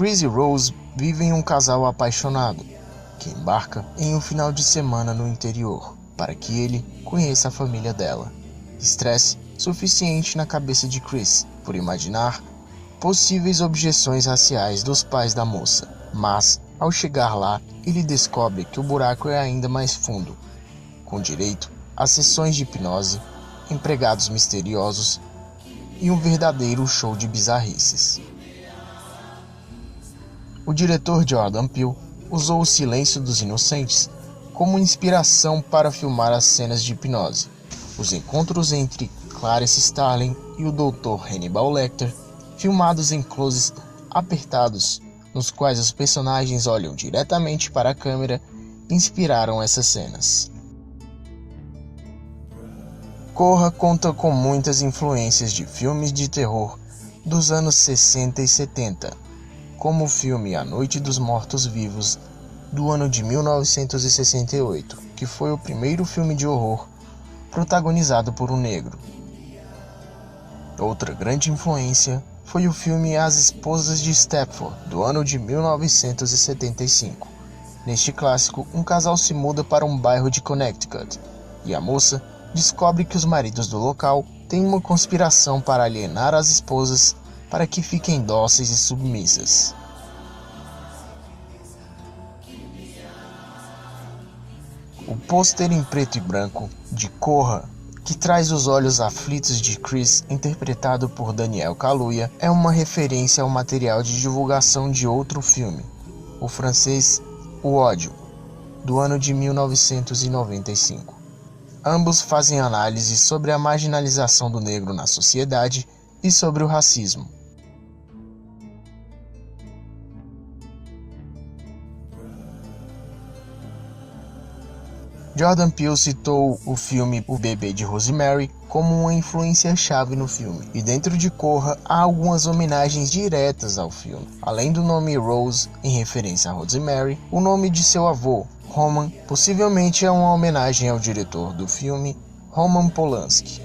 Chris e Rose vivem um casal apaixonado, que embarca em um final de semana no interior, para que ele conheça a família dela. Estresse suficiente na cabeça de Chris, por imaginar possíveis objeções raciais dos pais da moça, mas ao chegar lá, ele descobre que o buraco é ainda mais fundo, com direito a sessões de hipnose, empregados misteriosos e um verdadeiro show de bizarrices. O diretor Jordan Peele usou o silêncio dos inocentes como inspiração para filmar as cenas de hipnose. Os encontros entre Clarice Starling e o Dr. Hannibal Lecter, filmados em closes apertados, nos quais os personagens olham diretamente para a câmera, inspiraram essas cenas. Corra conta com muitas influências de filmes de terror dos anos 60 e 70, como o filme A Noite dos Mortos-Vivos, do ano de 1968, que foi o primeiro filme de horror protagonizado por um negro. Outra grande influência foi o filme As Esposas de Stepford, do ano de 1975. Neste clássico, um casal se muda para um bairro de Connecticut, e a moça descobre que os maridos do local têm uma conspiração para alienar as esposas para que fiquem dóceis e submissas. O pôster em preto e branco de Corra, que traz os olhos aflitos de Chris, interpretado por Daniel Kaluuya, é uma referência ao material de divulgação de outro filme, o francês O Ódio, do ano de 1995. Ambos fazem análises sobre a marginalização do negro na sociedade e sobre o racismo. Jordan Peele citou o filme O Bebê de Rosemary como uma influência-chave no filme, e dentro de Corra há algumas homenagens diretas ao filme. Além do nome Rose, em referência a Rosemary, o nome de seu avô, Roman, possivelmente é uma homenagem ao diretor do filme, Roman Polanski.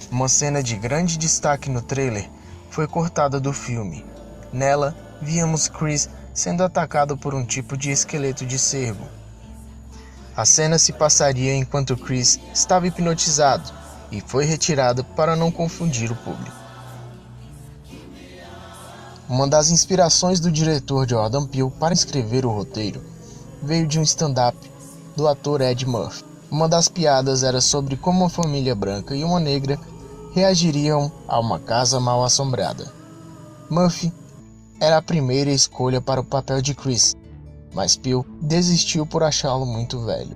Uma cena de grande destaque no trailer foi cortada do filme. Nela, víamos Chris sendo atacado por um tipo de esqueleto de cervo. A cena se passaria enquanto Chris estava hipnotizado e foi retirada para não confundir o público. Uma das inspirações do diretor Jordan Peele para escrever o roteiro veio de um stand-up do ator Ed Murphy. Uma das piadas era sobre como uma família branca e uma negra reagiriam a uma casa mal assombrada. Murphy era a primeira escolha para o papel de Chris, mas Peele desistiu por achá-lo muito velho.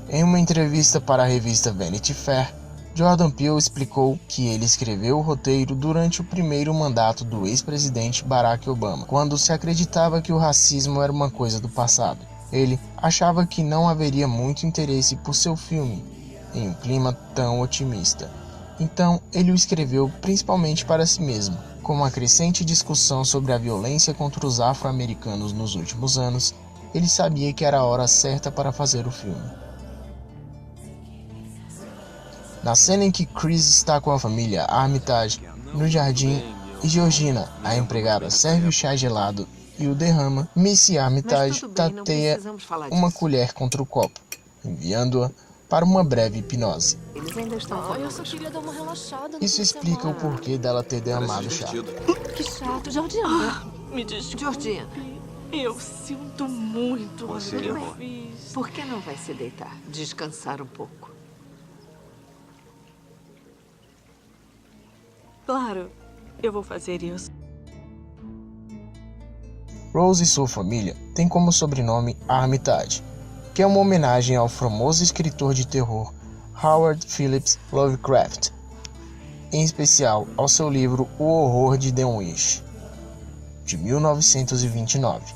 Em uma entrevista para a revista Vanity Fair, Jordan Peele explicou que ele escreveu o roteiro durante o primeiro mandato do ex-presidente Barack Obama, quando se acreditava que o racismo era uma coisa do passado. Ele achava que não haveria muito interesse por seu filme em um clima tão otimista. Então, ele o escreveu principalmente para si mesmo. Com uma crescente discussão sobre a violência contra os afro-americanos nos últimos anos, ele sabia que era a hora certa para fazer o filme. Na cena em que Chris está com a família Armitage no jardim e Georgina, a empregada, serve o chá gelado e o derrama, Missy Armitage tateia uma colher contra o copo, enviando-a para uma breve hipnose. Eles ainda estão eu só queria dar uma relaxada. Isso explica o porquê dela ter derramado o chá. Que chato, Georgiana. Me desculpe. Georgiana, Eu sinto muito. Você que eu errou. fiz. por que não vai se deitar? Descansar um pouco. Claro, eu vou fazer isso. Rose e sua família têm como sobrenome Armitage, que é uma homenagem ao famoso escritor de terror Howard Phillips Lovecraft, em especial ao seu livro O Horror de Dunwich, de 1929,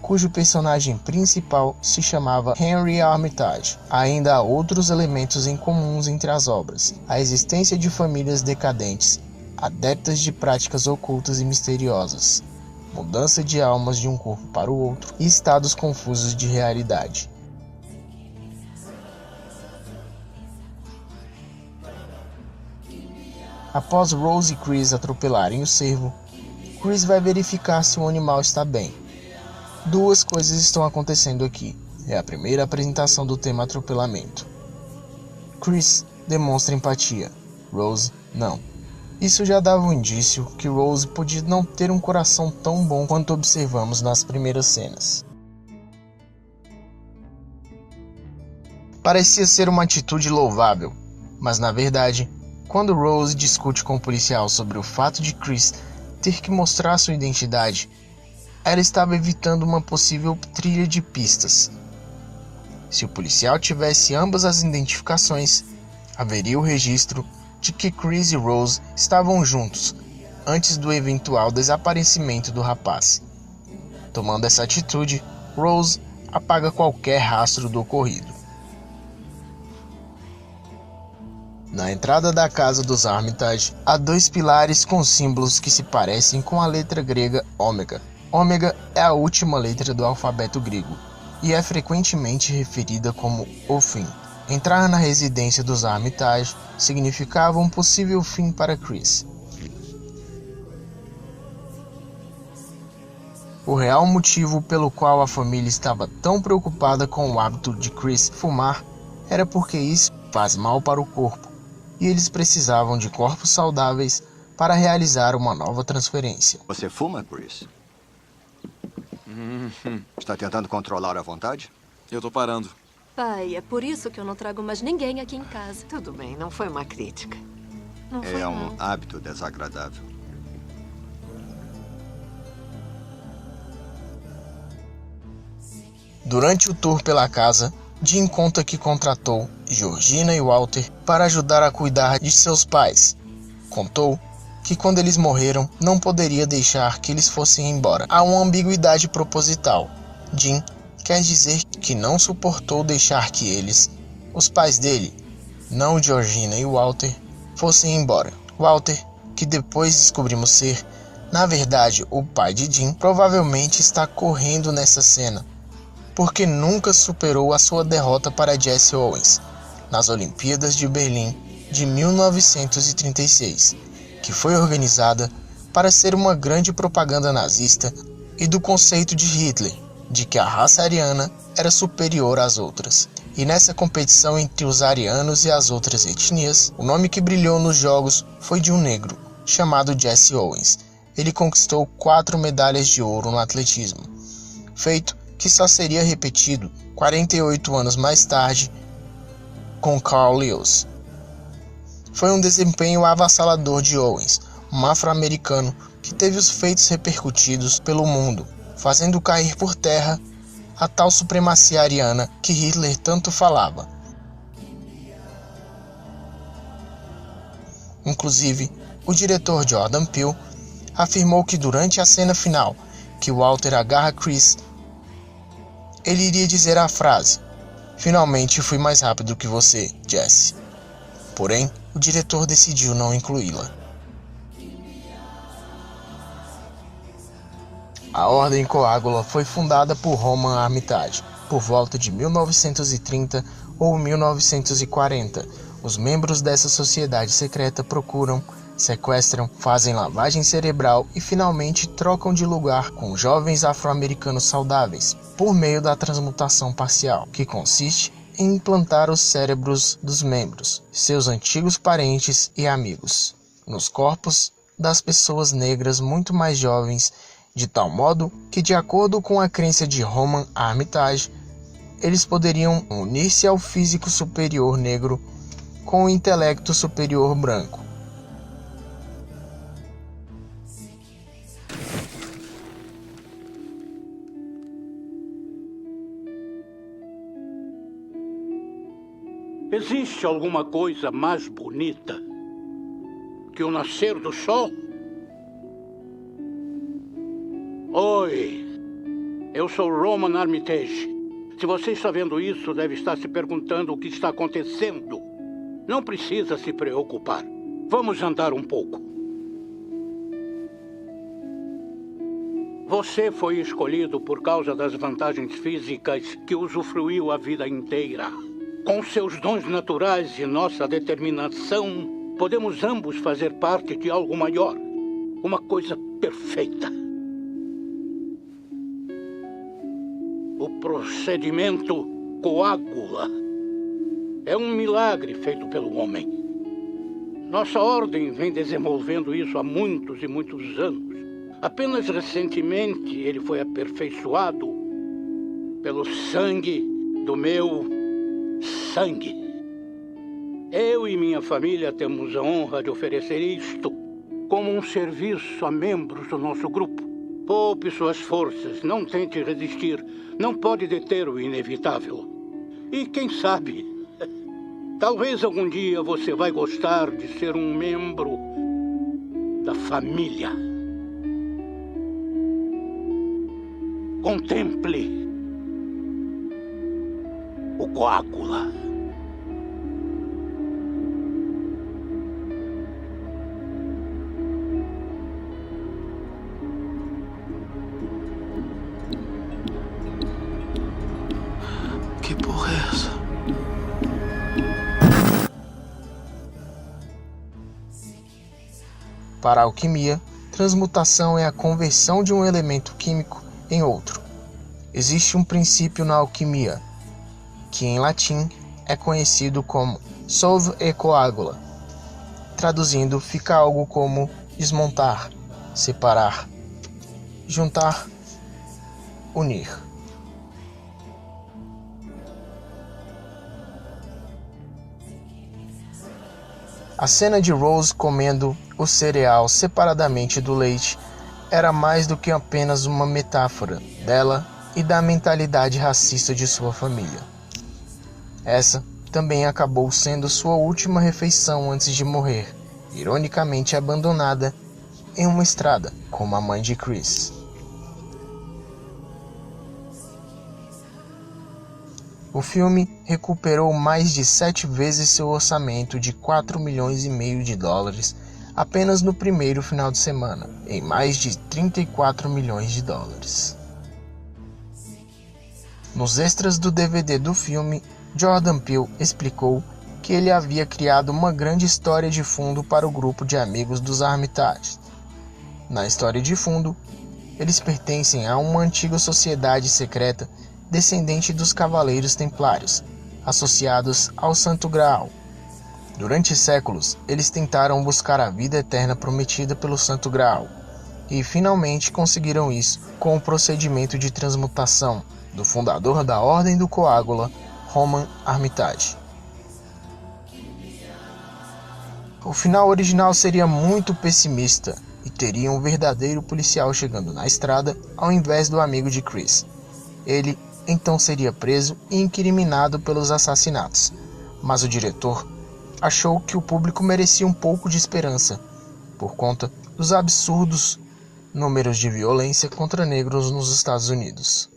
cujo personagem principal se chamava Henry Armitage. Ainda há outros elementos em comuns entre as obras: a existência de famílias decadentes, adeptas de práticas ocultas e misteriosas, mudança de almas de um corpo para o outro e estados confusos de realidade. Após Rose e Chris atropelarem o cervo, Chris vai verificar se o animal está bem. Duas coisas estão acontecendo aqui. É a primeira apresentação do tema atropelamento. Chris demonstra empatia, Rose não. Isso já dava um indício que Rose podia não ter um coração tão bom quanto observamos nas primeiras cenas. Parecia ser uma atitude louvável, mas na verdade, quando Rose discute com o policial sobre o fato de Chris ter que mostrar sua identidade, ela estava evitando uma possível trilha de pistas. Se o policial tivesse ambas as identificações, haveria o registro de que Chris e Rose estavam juntos antes do eventual desaparecimento do rapaz. Tomando essa atitude, Rose apaga qualquer rastro do ocorrido. Na entrada da casa dos Armitage, há dois pilares com símbolos que se parecem com a letra grega ômega. Ômega é a última letra do alfabeto grego e é frequentemente referida como o fim. Entrar na residência dos Armitage significava um possível fim para Chris. O real motivo pelo qual a família estava tão preocupada com o hábito de Chris fumar era porque isso faz mal para o corpo e eles precisavam de corpos saudáveis para realizar uma nova transferência. Você fuma, Chris? Está tentando controlar a vontade? Eu tô parando. Pai, é por isso que eu não trago mais ninguém aqui em casa. Tudo bem, não foi uma crítica. Não foi É não. um hábito desagradável. Durante o tour pela casa, Jim conta que contratou Georgina e Walter para ajudar a cuidar de seus pais. Contou que quando eles morreram, não poderia deixar que eles fossem embora. Há uma ambiguidade proposital. Jim quer dizer que não suportou deixar que eles, os pais dele, não Georgina e Walter, fossem embora. Walter, que depois descobrimos ser, na verdade, o pai de Jim, provavelmente está correndo nessa cena, porque nunca superou a sua derrota para Jesse Owens nas Olimpíadas de Berlim de 1936, que foi organizada para ser uma grande propaganda nazista e do conceito de Hitler, de que a raça ariana era superior às outras. E nessa competição entre os arianos e as outras etnias, o nome que brilhou nos jogos foi de um negro, chamado Jesse Owens. Ele conquistou 4 medalhas de ouro no atletismo, feito que só seria repetido 48 anos mais tarde com Carl Lewis. Foi um desempenho avassalador de Owens, um afro-americano que teve os feitos repercutidos pelo mundo, fazendo cair por terra a tal supremacia ariana que Hitler tanto falava. Inclusive, o diretor Jordan Peele afirmou que durante a cena final, que Walter agarra Chris, ele iria dizer a frase: "Finalmente fui mais rápido que você, Jesse." Porém, o diretor decidiu não incluí-la. A Ordem Coágula foi fundada por Roman Armitage por volta de 1930 ou 1940. Os membros dessa sociedade secreta procuram, sequestram, fazem lavagem cerebral e finalmente trocam de lugar com jovens afro-americanos saudáveis por meio da transmutação parcial, que consiste em implantar os cérebros dos membros, seus antigos parentes e amigos, nos corpos das pessoas negras muito mais jovens, de tal modo que, de acordo com a crença de Roman Armitage, eles poderiam unir-se ao físico superior negro com o intelecto superior branco. Existe alguma coisa mais bonita que o nascer do sol? Oi, eu sou Roman Armitage. Se você está vendo isso, deve estar se perguntando o que está acontecendo. Não precisa se preocupar. Vamos andar um pouco. Você foi escolhido por causa das vantagens físicas que usufruiu a vida inteira. Com seus dons naturais e nossa determinação, podemos ambos fazer parte de algo maior. Uma coisa perfeita. O procedimento coágula é um milagre feito pelo homem. Nossa ordem vem desenvolvendo isso há muitos e muitos anos. Apenas recentemente ele foi aperfeiçoado pelo sangue do meu sangue. Eu e minha família temos a honra de oferecer isto como um serviço a membros do nosso grupo. Poupe suas forças, não tente resistir, não pode deter o inevitável. E quem sabe, talvez algum dia você vai gostar de ser um membro da família. Contemple o coágula. Que porra é essa? Para a alquimia, transmutação é a conversão de um elemento químico em outro. Existe um princípio na alquimia, que em latim é conhecido como solve e coagula. Traduzindo, fica algo como desmontar, separar, juntar, unir. A cena de Rose comendo o cereal separadamente do leite era mais do que apenas uma metáfora dela e da mentalidade racista de sua família. Essa também acabou sendo sua última refeição antes de morrer, ironicamente abandonada em uma estrada, como a mãe de Chris. O filme recuperou mais de 7 vezes seu orçamento de 4,5 milhões apenas no primeiro final de semana, em mais de 34 milhões de dólares. Nos extras do DVD do filme, Jordan Peele explicou que ele havia criado uma grande história de fundo para o grupo de amigos dos Armitage. Na história de fundo, eles pertencem a uma antiga sociedade secreta descendente dos Cavaleiros Templários, associados ao Santo Graal. Durante séculos, eles tentaram buscar a vida eterna prometida pelo Santo Graal, e finalmente conseguiram isso com o procedimento de transmutação do fundador da Ordem do Coágula, Roman Armitage. O final original seria muito pessimista e teria um verdadeiro policial chegando na estrada ao invés do amigo de Chris. Ele então seria preso e incriminado pelos assassinatos, mas o diretor achou que o público merecia um pouco de esperança, por conta dos absurdos números de violência contra negros nos Estados Unidos.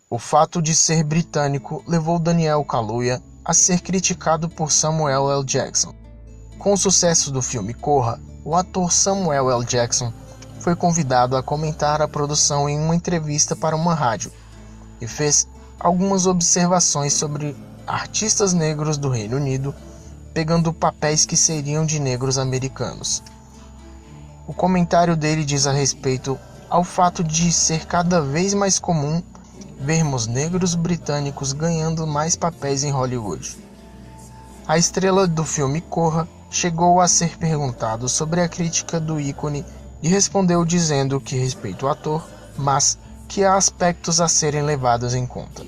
O fato de ser britânico levou Daniel Kaluuya a ser criticado por Samuel L. Jackson. Com o sucesso do filme Corra, o ator Samuel L. Jackson foi convidado a comentar a produção em uma entrevista para uma rádio e fez algumas observações sobre artistas negros do Reino Unido pegando papéis que seriam de negros americanos. O comentário dele diz a respeito ao fato de ser cada vez mais comum vermos negros britânicos ganhando mais papéis em Hollywood. A estrela do filme Corra chegou a ser perguntado sobre a crítica do ícone e respondeu dizendo que respeita o ator, mas que há aspectos a serem levados em conta.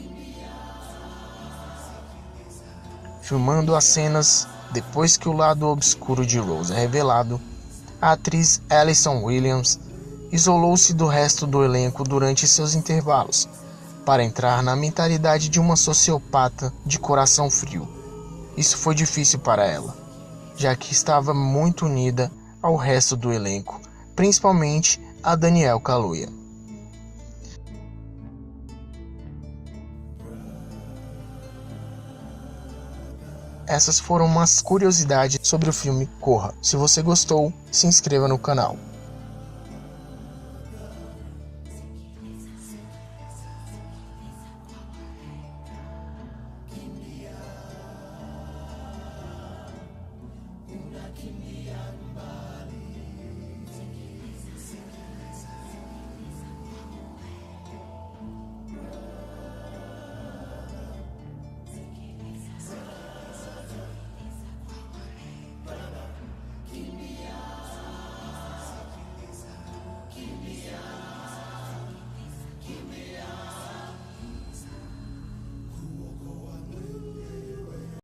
Filmando as cenas depois que o lado obscuro de Rose é revelado, a atriz Alison Williams isolou-se do resto do elenco durante seus intervalos, para entrar na mentalidade de uma sociopata de coração frio. Isso foi difícil para ela, já que estava muito unida ao resto do elenco, principalmente a Daniel Kaluuya. Essas foram umas curiosidades sobre o filme Corra. Se você gostou, se inscreva no canal.